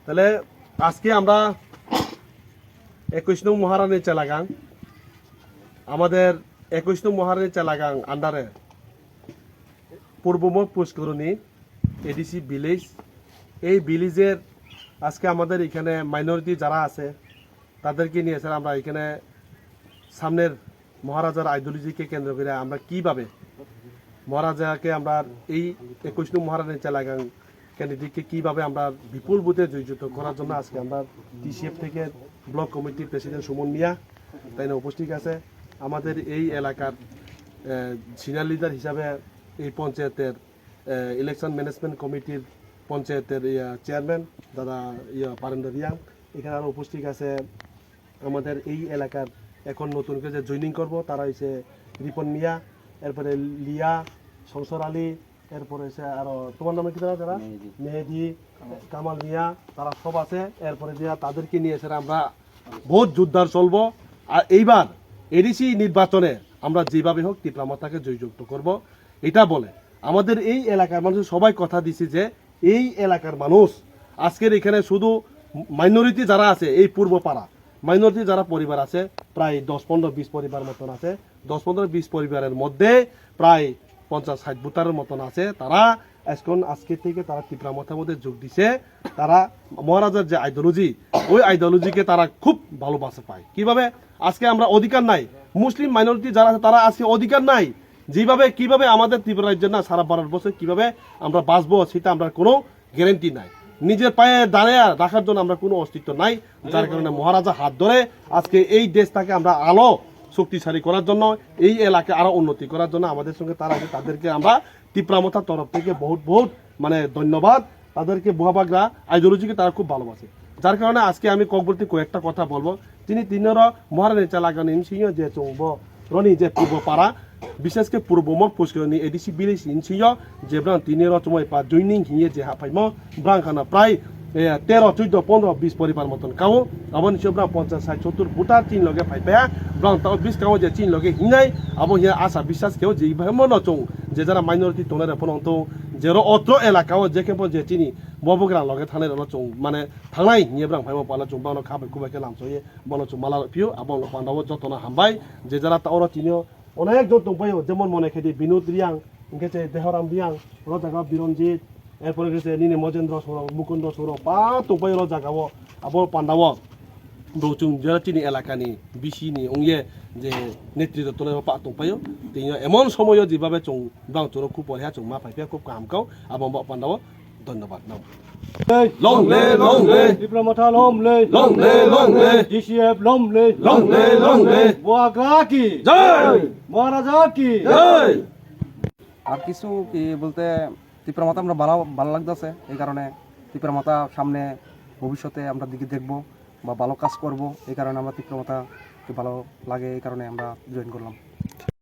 তাহলে আজকে আমরা 21 নং মহারানী চেলাগাং আমাদের 21 নং মহারানী চেলাগাং আন্ডারে পূর্বমুখ পুষ্করণী এডিসি ভিলেজ, এই ভিলেজের আজকে আমাদের এখানে মাইনরিটি যারা আছে তাদেরকে নিয়ে এসে আমরা এখানে সামনের মহারাজার আইডিওলজিকে কেন্দ্র করে আমরা কিভাবে মহারাজাকে আমরা এই 21 নং মহারানী চেলাগাং ক্যান্ডিডেটকে কীভাবে আমরা বিপুল বুথে জয়যুক্ত করার জন্য আজকে আমরা টিসিএফ থেকে ব্লক কমিটির প্রেসিডেন্ট সুমন মিয়া তাই না উপস্থিত আছে। আমাদের এই এলাকার সিনিয়র লিডার হিসাবে এই পঞ্চায়েতের ইলেকশন ম্যানেজমেন্ট কমিটির পঞ্চায়েতের চেয়ারম্যান দাদা পারেন্দ্র রিয়াং, এখানে আরও উপস্থিত আছে আমাদের এই এলাকার এখন নতুন করে যে জয়েনিং করব তারা হচ্ছে রিপন মিয়া, এরপরে লিয়া, সংসর আলী, এরপরে হচ্ছে আরও তোমার নামে কি যারা মেহেদি, কামাল মিয়া, তারা সব আছে। এরপরে দিয়া তাদেরকে নিয়ে এসে আমরা বহুত যোদ্ধার চলবো। আর এইবার এডিসি নির্বাচনে আমরা যেভাবে হোক তীব্রামাতাকে জয়যুক্ত করব এটা বলে আমাদের এই এলাকার মানুষ সবাই কথা দিছি যে এই এলাকার মানুষ আজকের এখানে শুধু মাইনরিটি যারা আছে এই পূর্বপাড়া মাইনরিটি যারা পরিবার আছে প্রায় 10-15-20 পরিবার মতন আছে, 10-15-20 পরিবারের মধ্যে প্রায় 50-60 ভোটারের মতন আছে। তারা এখন আজকে থেকে তারা তীব্রামাতার মধ্যে যোগ দিছে। তারা মহারাজার যে আইডিওলজি ওই আইডিওলজিকে তারা খুব ভালোবাসা পায়। কিভাবে আজকে আমরা অধিকার নাই, মুসলিম মাইনরিটি যারা আছে তারা আজকে অধিকার নাই, যেভাবে কিভাবে আমাদের ত্রিপুরা রাজ্যের না সারা ভারতবর্ষে কিভাবে আমরা বাঁচবো সেটা আমরা কোনো গ্যারেন্টি নাই, নিজের পায়ে দাঁড়িয়ে রাখার জন্য আমরা কোনো অস্তিত্ব নাই। যার কারণে মহারাজা হাত ধরে আজকে এই দেশটাকে আমরা আলো শক্তিশালী করার জন্য এই এলাকায় আরো উন্নতি করার জন্য আমাদের সঙ্গে তারা আছে, তাদেরকে আমরা তীব্রামাতার তরফ থেকে বহুত বহুত ধন্যবাদ। তাদেরকে বুহাবাগরা আইডিওলজিকে তারা খুব ভালোবাসে। যার কারণে আজকে আমি কয়েকবর্তী কয়েকটা কথা বলবো। তিনিরা মহারানী চেলাগাং ইনসিংহ যে চৌব রনি যে পূর্বপাড়া বিশেষ করে পূর্বমক পুষ্করণী এডিসি ভিলেজ ইনসিংহ যেব্রাং তিনিরা চময় পা জয়নিং হিয়ে যে হাফাইম ব্রাংখানা প্রায় 13-14-15-20 পরিবার মতন কাউ আবার নিশ্চয় 50-60-70 ভোটার চীন লগে ফাইপায়া ব্রাং তাও 20 কাউ যে চীন লগে হিনাই আবার হিয়া আশা বিশ্বাস কেউ যেভাবে মনে চং যে যারা মাইনরিটি তোনের ফোনতো যেরো অত্র এলাকাও যে কেবল যে চিনি ববগ্রাম লগে থানায় চং মানে থানায় নিয়ে ব্রাং ফাইমা পালা চং বানো খাবে খুবাইকে লামসয়ে বনো চং মালা ফিউ আবার পান্ডাও যতনা হামবাই যে যারা তাওরা চিনিও অনেক জন দংপাইও যেমন মনে খেদি বিনোদ রিয়াং ইনকেছে দেহরাম রিয়াং রজাগা বিরঞ্জিত, এরপরে গেছে নিনে মজেন্দ্র সৌর মুকুন্দ সৌর পা তোপাই রজাগাও আবার পান্ডাও দৌচুং যারা চিনি এলাকানি বিসিনি অঙ্গে যে নেতৃত্ব তোলে পা তোপাইও তিনি এমন সময়ও যেভাবে চং ব্রাং চোর খুব পড়ে চং মা ফাইফিয়া খুব কাম কাও আবার পান্ডাও ধন্যবাদ নাও Long lay, Diplomata long lay, DCF long lay, Boagraki, Jai, Maharajaki, Jai. আর কিছু কি বলতে তীব্রমাতা আমরা ভালো লাগতেছে, এই কারণে তীব্রমাতা সামনে ভবিষ্যতে আমরা দিকে দেখব বা ভালো কাজ করব, এই কারণে আমরা তীব্রমাতাকে ভালো লাগে, এই কারণে আমরা জয়েন করলাম।